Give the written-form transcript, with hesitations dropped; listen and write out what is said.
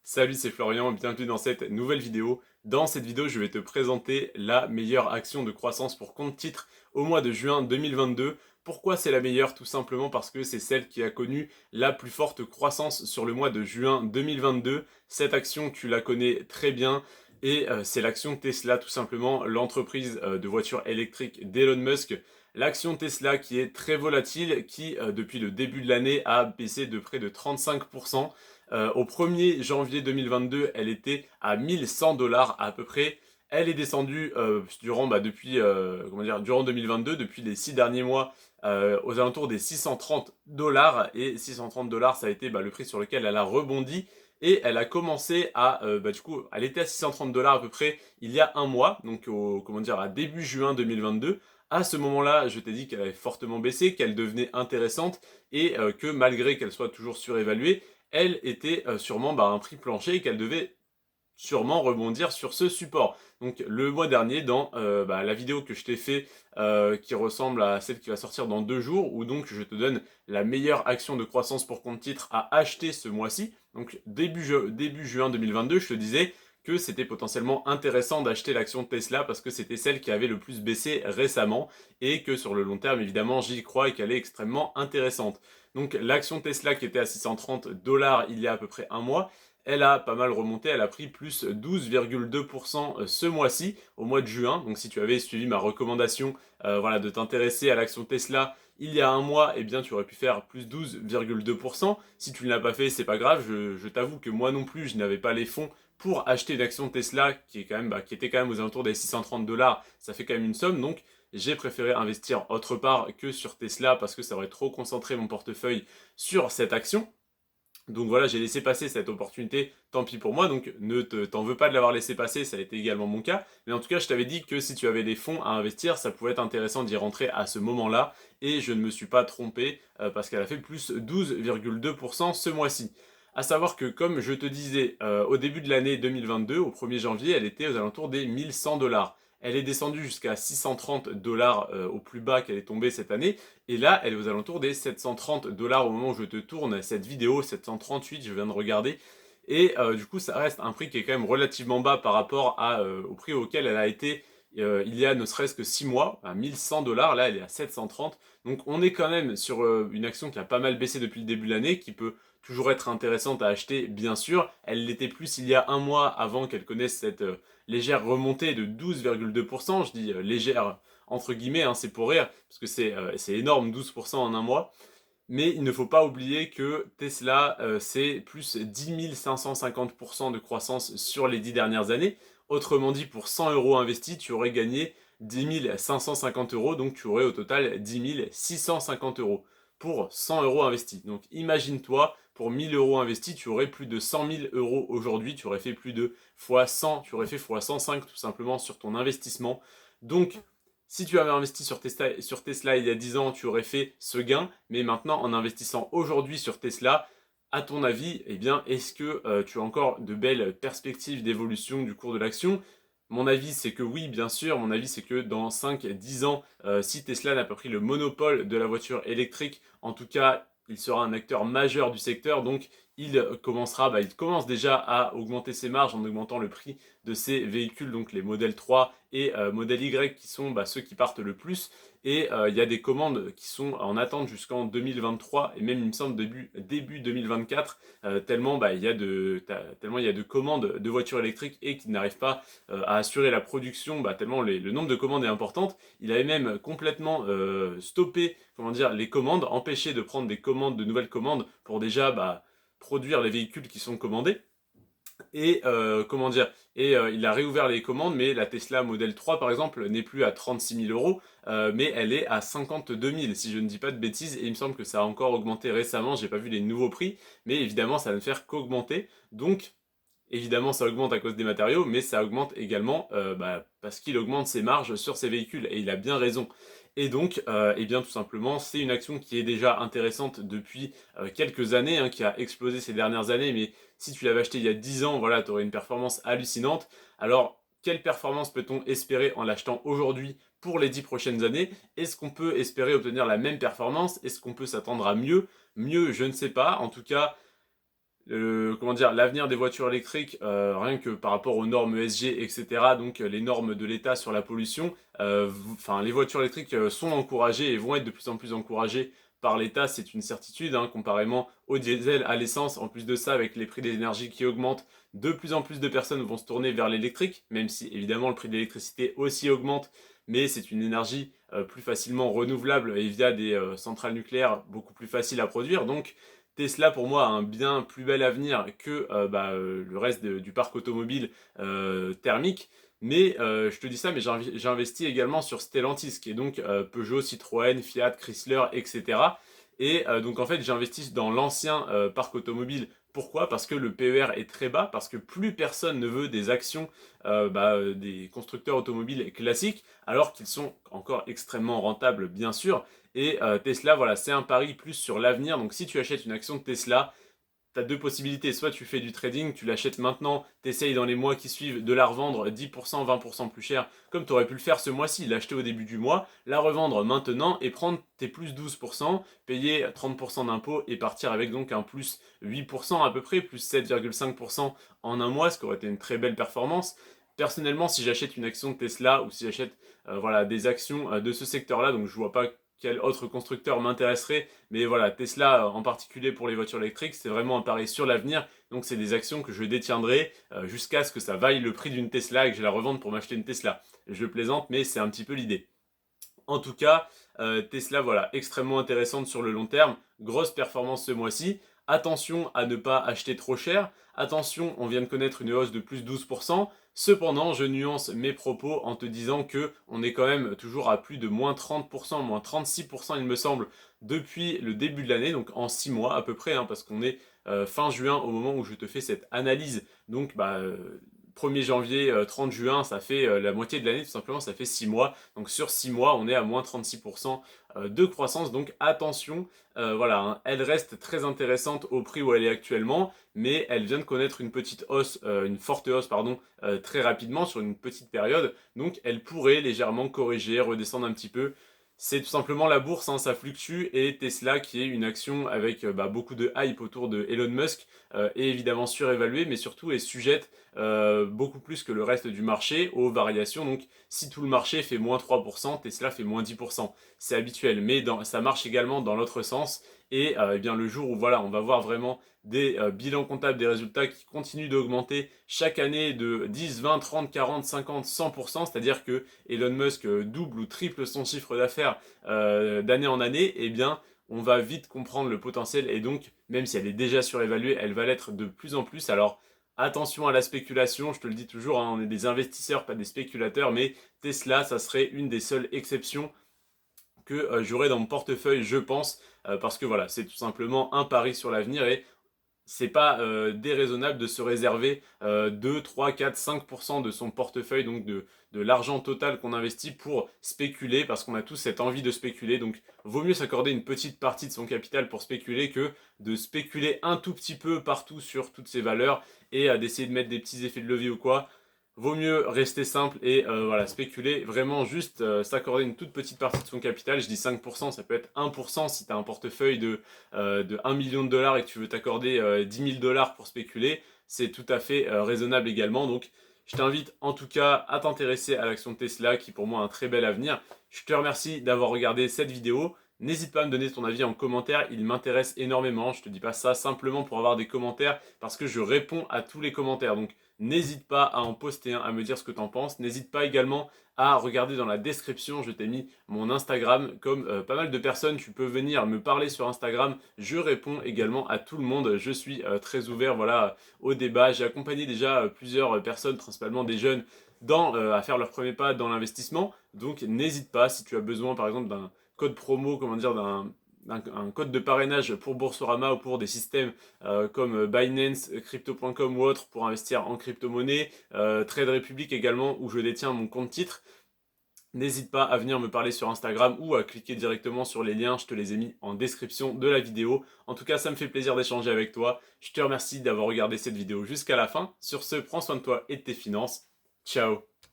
Salut, c'est Florian, bienvenue dans cette nouvelle vidéo. Dans cette vidéo, je vais te présenter la meilleure action de croissance pour compte titre au mois de juin 2022. Pourquoi c'est la meilleure? Tout simplement parce que c'est celle qui a connu la plus forte croissance sur le mois de juin 2022. Cette action, tu la connais très bien et c'est l'action Tesla, tout simplement, l'entreprise de voitures électriques d'Elon Musk. L'action Tesla qui est très volatile, qui depuis le début de l'année a baissé de près de 35%. Au 1er janvier 2022, elle était à 1100 dollars à peu près. Elle est descendue durant 2022, depuis les 6 derniers mois, aux alentours des 630 dollars. Et 630 dollars, ça a été le prix sur lequel elle a rebondi. Et elle a commencé elle était à 630 dollars à peu près il y a un mois, donc à début juin 2022. À ce moment-là, je t'ai dit qu'elle avait fortement baissé, qu'elle devenait intéressante et que malgré qu'elle soit toujours surévaluée, elle était sûrement un prix plancher et qu'elle devait sûrement rebondir sur ce support. Donc le mois dernier, dans la vidéo que je t'ai fait, qui ressemble à celle qui va sortir dans 2 jours, où donc je te donne la meilleure action de croissance pour compte titre à acheter ce mois-ci, donc début juin 2022, je te disais que c'était potentiellement intéressant d'acheter l'action Tesla parce que c'était celle qui avait le plus baissé récemment et que sur le long terme, évidemment, j'y crois et qu'elle est extrêmement intéressante. Donc l'action Tesla qui était à 630 dollars il y a à peu près un mois, elle a pas mal remonté, elle a pris plus 12,2% ce mois-ci, au mois de juin. Donc si tu avais suivi ma recommandation de t'intéresser à l'action Tesla il y a un mois, eh bien tu aurais pu faire plus 12,2%. Si tu ne l'as pas fait, c'est pas grave, je t'avoue que moi non plus, je n'avais pas les fonds pour acheter une action Tesla qui était quand même aux alentours des 630 dollars. Ça fait quand même une somme, donc j'ai préféré investir autre part que sur Tesla parce que ça aurait trop concentré mon portefeuille sur cette action. Donc voilà, j'ai laissé passer cette opportunité, tant pis pour moi, donc t'en veux pas de l'avoir laissé passer, ça a été également mon cas. Mais en tout cas, je t'avais dit que si tu avais des fonds à investir, ça pouvait être intéressant d'y rentrer à ce moment-là, et je ne me suis pas trompé, parce qu'elle a fait plus 12,2% ce mois-ci. À savoir que, comme je te disais, au début de l'année 2022, au 1er janvier, elle était aux alentours des 1100 dollars. Elle est descendue jusqu'à 630 dollars au plus bas qu'elle est tombée cette année. Et là, elle est aux alentours des 730 dollars au moment où je te tourne cette vidéo, 738, je viens de regarder. Et du coup, ça reste un prix qui est quand même relativement bas par rapport au prix auquel elle a été il y a ne serait-ce que 6 mois, à 1100 dollars. Là, elle est à 730. Donc, on est quand même sur une action qui a pas mal baissé depuis le début de l'année, qui peut toujours être intéressante à acheter, bien sûr. Elle l'était plus il y a un mois avant qu'elle connaisse cette légère remontée de 12,2%. Je dis légère entre guillemets, hein, c'est pour rire, parce que c'est énorme, 12% en un mois. Mais il ne faut pas oublier que Tesla, c'est plus 10 550% de croissance sur les 10 dernières années. Autrement dit, pour 100 euros investis, tu aurais gagné 10 550 euros, donc tu aurais au total 10 650 euros pour 100 euros investis. Donc imagine-toi, pour 1000 euros investis, tu aurais plus de 100 000 euros aujourd'hui, tu aurais fait plus de fois 100, tu aurais fait fois 105 tout simplement sur ton investissement. Donc si tu avais investi sur Tesla il y a 10 ans, tu aurais fait ce gain, mais maintenant en investissant aujourd'hui sur Tesla, à ton avis, eh bien, est-ce que tu as encore de belles perspectives d'évolution du cours de l'action? Mon avis, c'est que oui, bien sûr. Mon avis, c'est que dans 5-10 ans, si Tesla n'a pas pris le monopole de la voiture électrique, en tout cas, il sera un acteur majeur du secteur. Donc, il commence déjà à augmenter ses marges en augmentant le prix de ses véhicules, donc les modèles 3 et modèle Y qui sont ceux qui partent le plus. Et il y a des commandes qui sont en attente jusqu'en 2023 et même il me semble début 2024 tellement tellement il y a de commandes de voitures électriques et qui n'arrivent pas à assurer la production, tellement le nombre de commandes est important. Il avait même complètement stoppé les commandes, empêché de prendre de nouvelles commandes pour déjà produire les véhicules qui sont commandés. Et il a réouvert les commandes, mais la Tesla Model 3 par exemple n'est plus à 36 000 euros, mais elle est à 52 000 si je ne dis pas de bêtises, et il me semble que ça a encore augmenté récemment, j'ai pas vu les nouveaux prix, mais évidemment ça va ne faire qu'augmenter, donc évidemment ça augmente à cause des matériaux, mais ça augmente également parce qu'il augmente ses marges sur ses véhicules, et il a bien raison. Et donc, eh bien tout simplement, c'est une action qui est déjà intéressante depuis quelques années, hein, qui a explosé ces dernières années, mais si tu l'avais acheté il y a 10 ans, voilà, tu aurais une performance hallucinante. Alors, quelle performance peut-on espérer en l'achetant aujourd'hui pour les 10 prochaines années? Est-ce qu'on peut espérer obtenir la même performance? Est-ce qu'on peut s'attendre à mieux? Mieux, je ne sais pas. En tout cas, comment dire, l'avenir des voitures électriques, rien que par rapport aux normes ESG, etc., donc les normes de l'État sur la pollution, enfin, les voitures électriques sont encouragées et vont être de plus en plus encouragées par l'État, c'est une certitude, hein, comparément au diesel, à l'essence. En plus de ça, avec les prix des énergies qui augmentent, de plus en plus de personnes vont se tourner vers l'électrique, même si évidemment le prix de l'électricité aussi augmente, mais c'est une énergie plus facilement renouvelable et via des centrales nucléaires beaucoup plus faciles à produire. Donc Tesla pour moi a un bien plus bel avenir que le reste du parc automobile thermique. Mais je te dis ça, mais j'ai investi également sur Stellantis, qui est donc Peugeot, Citroën, Fiat, Chrysler, etc. Et donc en fait, j'ai investi dans l'ancien parc automobile. Pourquoi? Parce que le PER est très bas, parce que plus personne ne veut des actions des constructeurs automobiles classiques, alors qu'ils sont encore extrêmement rentables, bien sûr. Et Tesla, voilà, c'est un pari plus sur l'avenir. Donc si tu achètes une action de Tesla, tu as deux possibilités. Soit tu fais du trading, tu l'achètes maintenant, tu essayes dans les mois qui suivent de la revendre 10%, 20% plus cher, comme tu aurais pu le faire ce mois-ci, l'acheter au début du mois, la revendre maintenant et prendre tes plus 12%, payer 30% d'impôts et partir avec donc un plus 8% à peu près, plus 7,5% en un mois, ce qui aurait été une très belle performance. Personnellement, si j'achète une action de Tesla ou si j'achète voilà, des actions de ce secteur-là, donc je vois pas quel autre constructeur m'intéresserait. Mais voilà, Tesla en particulier pour les voitures électriques, c'est vraiment un pari sur l'avenir. Donc c'est des actions que je détiendrai jusqu'à ce que ça vaille le prix d'une Tesla et que je la revende pour m'acheter une Tesla. Je plaisante, mais c'est un petit peu l'idée. En tout cas, Tesla, voilà, extrêmement intéressante sur le long terme. Grosse performance ce mois-ci. Attention à ne pas acheter trop cher. Attention, on vient de connaître une hausse de plus 12%. Cependant, je nuance mes propos en te disant que on est quand même toujours à plus de moins 30%, moins 36% il me semble, depuis le début de l'année, donc en 6 mois à peu près, hein, parce qu'on est fin juin au moment où je te fais cette analyse. Donc 1er janvier, 30 juin, ça fait la moitié de l'année, tout simplement, ça fait 6 mois. Donc sur 6 mois, on est à moins 36% de croissance. Donc attention, voilà, hein, elle reste très intéressante au prix où elle est actuellement, mais elle vient de connaître une petite hausse, une forte hausse, pardon, très rapidement sur une petite période. Donc elle pourrait légèrement corriger, redescendre un petit peu. C'est tout simplement la bourse, hein, ça fluctue, et Tesla, qui est une action avec beaucoup de hype autour de Elon Musk, est évidemment surévaluée, mais surtout est sujette beaucoup plus que le reste du marché aux variations. Donc si tout le marché fait moins 3%, Tesla fait moins 10%. C'est habituel, mais ça marche également dans l'autre sens. Et eh bien le jour où voilà, on va voir vraiment des bilans comptables, des résultats qui continuent d'augmenter chaque année de 10, 20, 30, 40, 50, 100%, c'est-à-dire que Elon Musk double ou triple son chiffre d'affaires d'année en année, eh bien on va vite comprendre le potentiel, et donc même si elle est déjà surévaluée, elle va l'être de plus en plus. Alors attention à la spéculation, je te le dis toujours, hein, on est des investisseurs, pas des spéculateurs, mais Tesla, ça serait une des seules exceptions que j'aurais dans mon portefeuille, je pense, parce que voilà, c'est tout simplement un pari sur l'avenir, et c'est pas déraisonnable de se réserver 2, 3, 4, 5% de son portefeuille, donc de l'argent total qu'on investit pour spéculer, parce qu'on a tous cette envie de spéculer. Donc vaut mieux s'accorder une petite partie de son capital pour spéculer que de spéculer un tout petit peu partout sur toutes ces valeurs et d'essayer de mettre des petits effets de levier ou quoi. Vaut mieux rester simple et voilà, spéculer, vraiment juste s'accorder une toute petite partie de son capital. Je dis 5%, ça peut être 1% si tu as un portefeuille de 1 million de dollars et que tu veux t'accorder 10 000 dollars pour spéculer. C'est tout à fait raisonnable également. Donc je t'invite en tout cas à t'intéresser à l'action Tesla, qui pour moi a un très bel avenir. Je te remercie d'avoir regardé cette vidéo. N'hésite pas à me donner ton avis en commentaire, il m'intéresse énormément. Je te dis pas ça simplement pour avoir des commentaires, parce que je réponds à tous les commentaires. Donc n'hésite pas à en poster un, à me dire ce que tu en penses. N'hésite pas également à regarder dans la description, je t'ai mis mon Instagram. Comme pas mal de personnes, tu peux venir me parler sur Instagram. Je réponds également à tout le monde. Je suis très ouvert, voilà, au débat. J'ai accompagné déjà plusieurs personnes, principalement des jeunes, à faire leur premier pas dans l'investissement. Donc n'hésite pas, si tu as besoin par exemple d'un code promo, comment dire, un code de parrainage pour Boursorama ou pour des systèmes comme Binance, Crypto.com ou autres pour investir en crypto-monnaie, Trade Republic également où je détiens mon compte titre. N'hésite pas à venir me parler sur Instagram ou à cliquer directement sur les liens, je te les ai mis en description de la vidéo. En tout cas, ça me fait plaisir d'échanger avec toi. Je te remercie d'avoir regardé cette vidéo jusqu'à la fin. Sur ce, prends soin de toi et de tes finances. Ciao!